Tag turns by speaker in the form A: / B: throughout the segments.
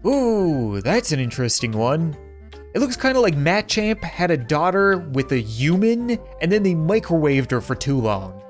A: Ooh, that's an interesting one. It looks kind of like Machamp had a daughter with a human, and then they microwaved her for too long.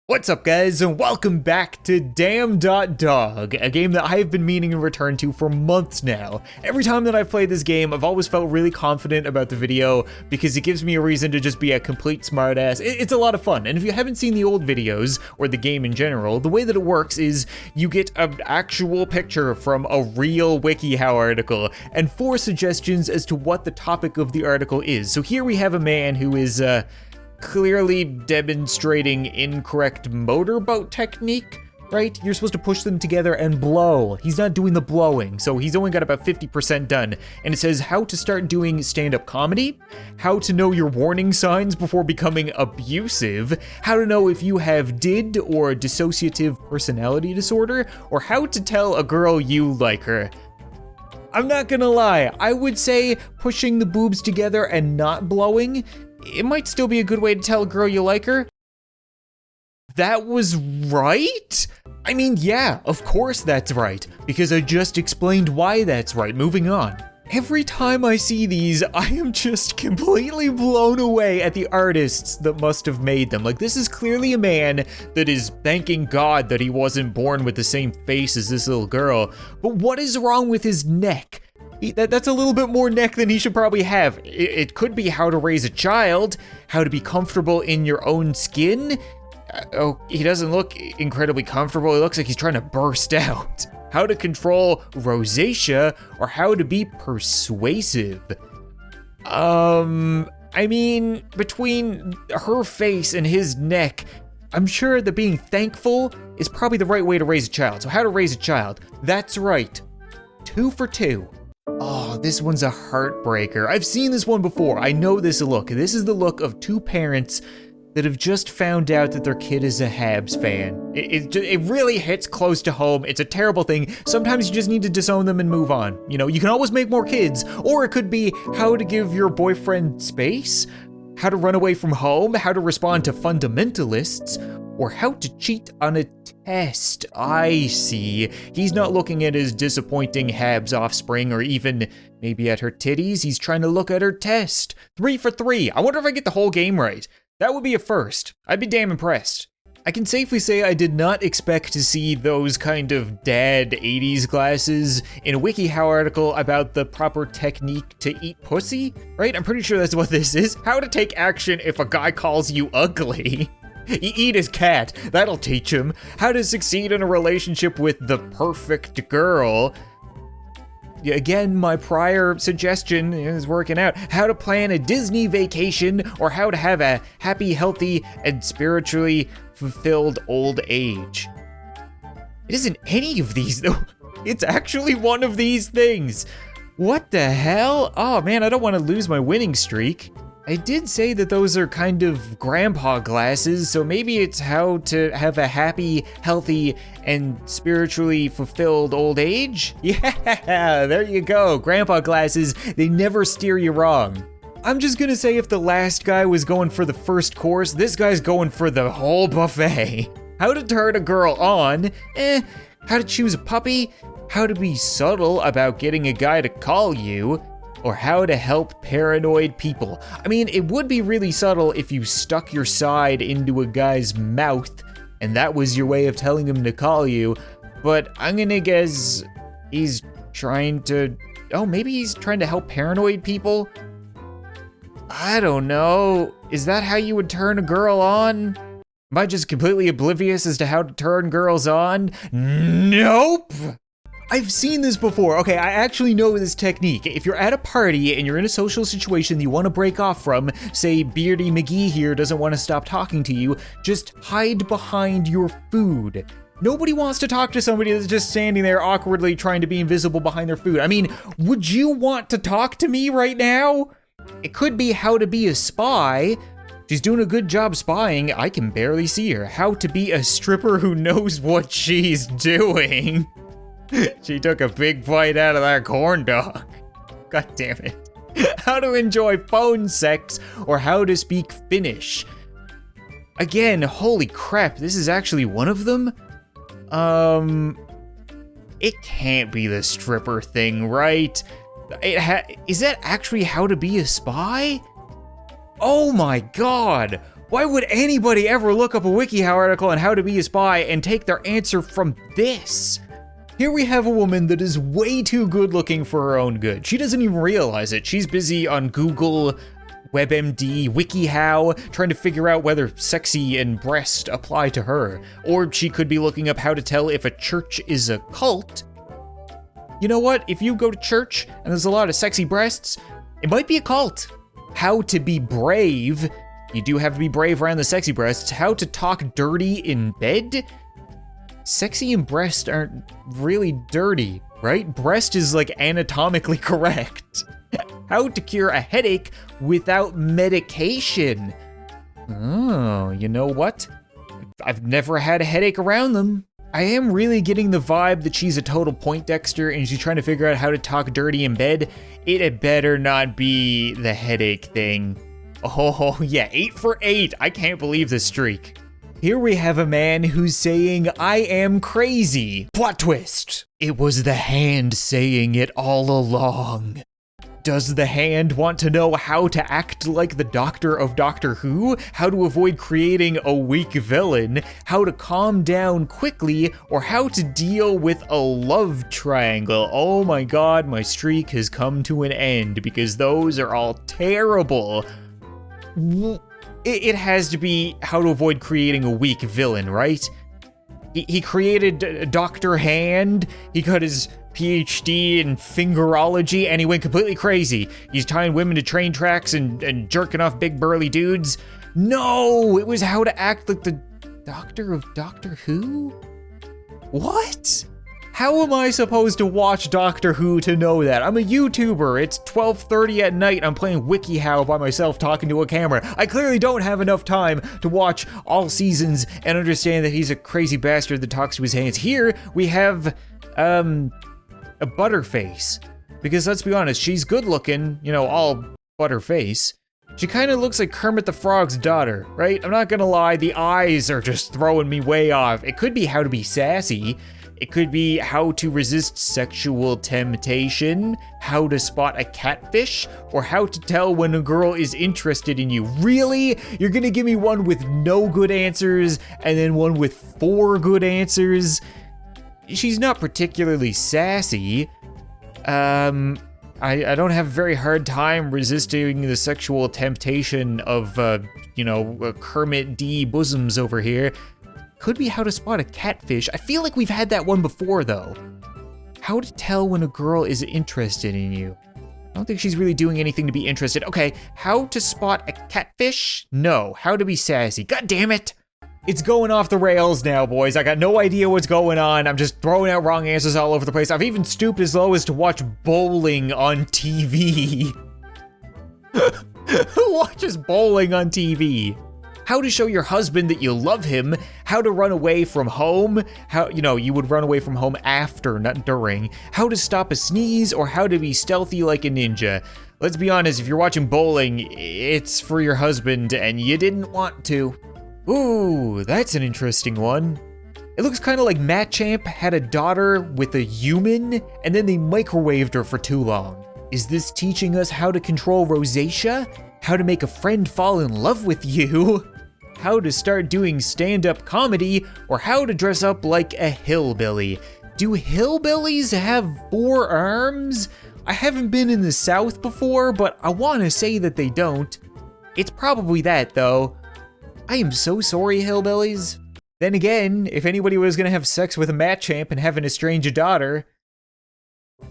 A: What's up, guys, and welcome back to damn.dog, a game that I've been meaning to return to for months now. Every time that I've played this game, I've always felt really confident about the video because it gives me a reason to just be a complete smartass. It's a lot of fun, and if you haven't seen the old videos, or the game in general, the way that it works is you get an actual picture from a real WikiHow article, and 4 suggestions as to what the topic of the article is. So here we have a man who is, clearly demonstrating incorrect motorboat technique, right? You're supposed to push them together and blow. He's not doing the blowing, so he's only got about 50% done. And it says how to start doing stand-up comedy, how to know your warning signs before becoming abusive, how to know if you have DID or dissociative personality disorder, or how to tell a girl you like her. I'm not gonna lie, I would say pushing the boobs together and not blowing, it might still be a good way to tell a girl you like her. That was right? I mean, yeah, of course that's right, because I just explained why that's right. Moving on. Every time I see these, I am just completely blown away at the artists that must have made them. Like, this is clearly a man that is thanking God that he wasn't born with the same face as this little girl. But what is wrong with his neck? That's a little bit more neck than he should probably have. It could be how to raise a child, how to be comfortable in your own skin. Oh, he doesn't look incredibly comfortable. It looks like he's trying to burst out. How to control rosacea, or how to be persuasive. I mean, between her face and his neck, I'm sure that being thankful is probably the right way to raise a child. So how to raise a child, that's right. 2 for 2. Oh, this one's a heartbreaker. I've seen this one before. I know this look. This is the look of 2 parents that have just found out that their kid is a Habs fan. It really hits close to home. It's a terrible thing. Sometimes you just need to disown them and move on. You know, you can always make more kids, or it could be how to give your boyfriend space, how to run away from home, how to respond to fundamentalists, or how to cheat on a test. I see. He's not looking at his disappointing Habs offspring or even maybe at her titties. He's trying to look at her test. 3 for 3. I wonder if I get the whole game right. That would be a first. I'd be damn impressed. I can safely say I did not expect to see those kind of dad 80s glasses in a WikiHow article about the proper technique to eat pussy, right? I'm pretty sure that's what this is. How to take action if a guy calls you ugly. You eat his cat, that'll teach him. How to succeed in a relationship with the perfect girl. Again, my prior suggestion is working out. How to plan a Disney vacation, or how to have a happy, healthy, and spiritually fulfilled old age. It isn't any of these though. It's actually one of these things. What the hell? Oh man, I don't want to lose my winning streak. I did say that those are kind of grandpa glasses, so maybe it's how to have a happy, healthy, and spiritually fulfilled old age? Yeah, there you go. Grandpa glasses, they never steer you wrong. I'm just gonna say if the last guy was going for the first course, this guy's going for the whole buffet. How to turn a girl on, how to choose a puppy, how to be subtle about getting a guy to call you, or how to help paranoid people. I mean, it would be really subtle if you stuck your side into a guy's mouth and that was your way of telling him to call you, but I'm gonna guess he's trying to, maybe he's trying to help paranoid people? I don't know. Is that how you would turn a girl on? Am I just completely oblivious as to how to turn girls on? Nope! I've seen this before. Okay, I actually know this technique. If you're at a party and you're in a social situation that you want to break off from, say Beardy McGee here doesn't want to stop talking to you, just hide behind your food. Nobody wants to talk to somebody that's just standing there awkwardly trying to be invisible behind their food. I mean, would you want to talk to me right now? It could be how to be a spy. She's doing a good job spying. I can barely see her. How to be a stripper who knows what she's doing. She took a big bite out of that corn dog. God damn it. How to enjoy phone sex, or how to speak Finnish. Again, holy crap, this is actually one of them? It can't be the stripper thing, right? Is that actually how to be a spy? Oh my god! Why would anybody ever look up a WikiHow article on how to be a spy and take their answer from this? Here we have a woman that is way too good looking for her own good. She doesn't even realize it. She's busy on Google, WebMD, WikiHow, trying to figure out whether sexy and breast apply to her. Or she could be looking up how to tell if a church is a cult. You know what? If you go to church and there's a lot of sexy breasts, it might be a cult. How to be brave. You do have to be brave around the sexy breasts. How to talk dirty in bed. Sexy and breast aren't really dirty, right? Breast is like anatomically correct. How to cure a headache without medication. Oh, you know what? I've never had a headache around them. I am really getting the vibe that she's a total Poindexter and she's trying to figure out how to talk dirty in bed. It had better not be the headache thing. Oh yeah, 8 for 8. I can't believe this streak. Here we have a man who's saying, I am crazy. Plot twist. It was the hand saying it all along. Does the hand want to know how to act like the Doctor of Doctor Who? How to avoid creating a weak villain? How to calm down quickly? Or how to deal with a love triangle? Oh my god, my streak has come to an end because those are all terrible. It has to be how to avoid creating a weak villain, right? He created Dr. Hand, he got his PhD in fingerology, and he went completely crazy. He's tying women to train tracks and jerking off big burly dudes. No, it was how to act like the Doctor of Doctor Who? What? How am I supposed to watch Doctor Who to know that? I'm a YouTuber, it's 12:30 at night, I'm playing WikiHow by myself talking to a camera. I clearly don't have enough time to watch all seasons and understand that he's a crazy bastard that talks to his hands. Here, we have, a butterface. Because let's be honest, she's good looking, you know, all butterface. She kind of looks like Kermit the Frog's daughter, right? I'm not gonna lie, the eyes are just throwing me way off. It could be how to be sassy. It could be how to resist sexual temptation, how to spot a catfish, or how to tell when a girl is interested in you. Really? You're gonna give me one with no good answers and then one with 4 good answers? She's not particularly sassy. I don't have a very hard time resisting the sexual temptation of, Kermit D. Bosoms over here. Could be how to spot a catfish. I feel like we've had that one before, though. How to tell when a girl is interested in you. I don't think she's really doing anything to be interested. Okay, how to spot a catfish? No. How to be sassy. God damn it! It's going off the rails now, boys. I got no idea what's going on. I'm just throwing out wrong answers all over the place. I've even stooped as low as to watch bowling on TV. Who watches bowling on TV? How to show your husband that you love him, how to run away from home, how, you would run away from home after, not during, how to stop a sneeze, or how to be stealthy like a ninja. Let's be honest, if you're watching bowling, it's for your husband and you didn't want to. Ooh, that's an interesting one. It looks kind of like Machamp had a daughter with a human, and then they microwaved her for too long. Is this teaching us how to control rosacea? How to make a friend fall in love with you? How to start doing stand-up comedy, or how to dress up like a hillbilly. Do hillbillies have 4 arms? I haven't been in the South before, but I want to say that they don't. It's probably that, though. I am so sorry, hillbillies. Then again, if anybody was gonna have sex with a Machamp and have an estranged daughter,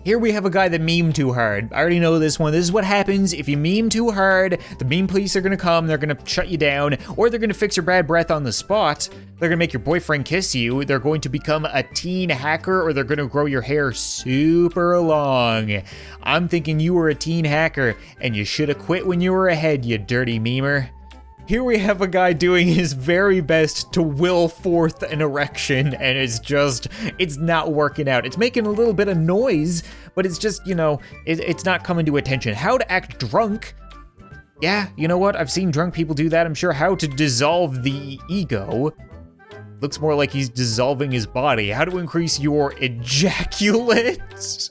A: here we have a guy that memed too hard. I already know this one. This is what happens if you meme too hard. The meme police are gonna come, they're gonna shut you down, or they're gonna fix your bad breath on the spot. They're gonna make your boyfriend kiss you. They're going to become a teen hacker, or they're gonna grow your hair super long. I'm thinking you were a teen hacker, and you should have quit when you were ahead, you dirty memer. Here we have a guy doing his very best to will forth an erection, and it's not working out. It's making a little bit of noise, but it's just, it's not coming to attention. How to act drunk. Yeah, you know what? I've seen drunk people do that, I'm sure. How to dissolve the ego. Looks more like he's dissolving his body. How to increase your ejaculate?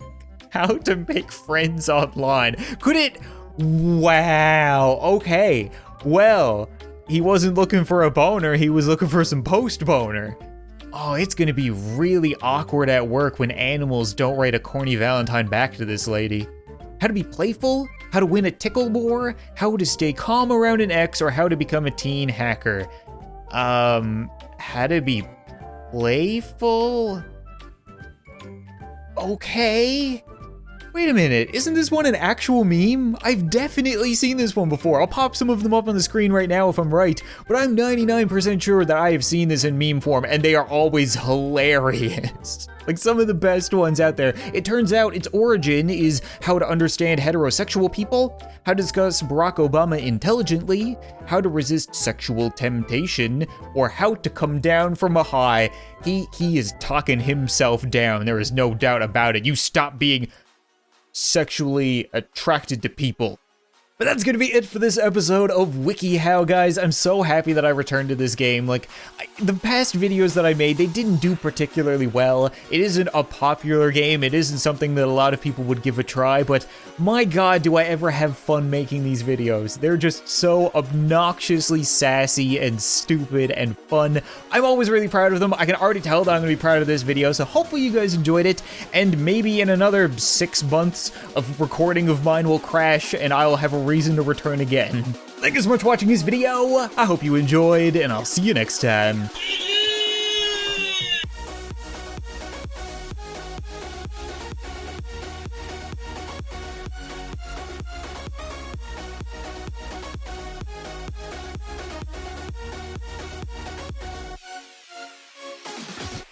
A: How to make friends online. Could it? Wow, okay. Well, he wasn't looking for a boner, he was looking for some post-boner. Oh, it's gonna be really awkward at work when animals don't write a corny Valentine back to this lady. How to be playful, how to win a tickle more, how to stay calm around an ex, or how to become a teen hacker. How to be playful? Okay. Wait a minute, isn't this one an actual meme? I've definitely seen this one before. I'll pop some of them up on the screen right now if I'm right, but I'm 99% sure that I have seen this in meme form, and they are always hilarious. Like some of the best ones out there. It turns out its origin is how to understand heterosexual people, how to discuss Barack Obama intelligently, how to resist sexual temptation, or how to come down from a high. He is talking himself down, there is no doubt about it. You stop being sexually attracted to people. But that's gonna be it for this episode of WikiHow, guys. I'm so happy that I returned to this game. Like, the past videos that I made, they didn't do particularly well. It isn't a popular game. It isn't something that a lot of people would give a try, but my god, do I ever have fun making these videos. They're just so obnoxiously sassy and stupid and fun. I'm always really proud of them. I can already tell that I'm gonna be proud of this video, so hopefully you guys enjoyed it, and maybe in another 6 months of recording of mine will crash, and I'll have a reason to return again. Thank you so much for watching this video. I hope you enjoyed, and I'll see you next time.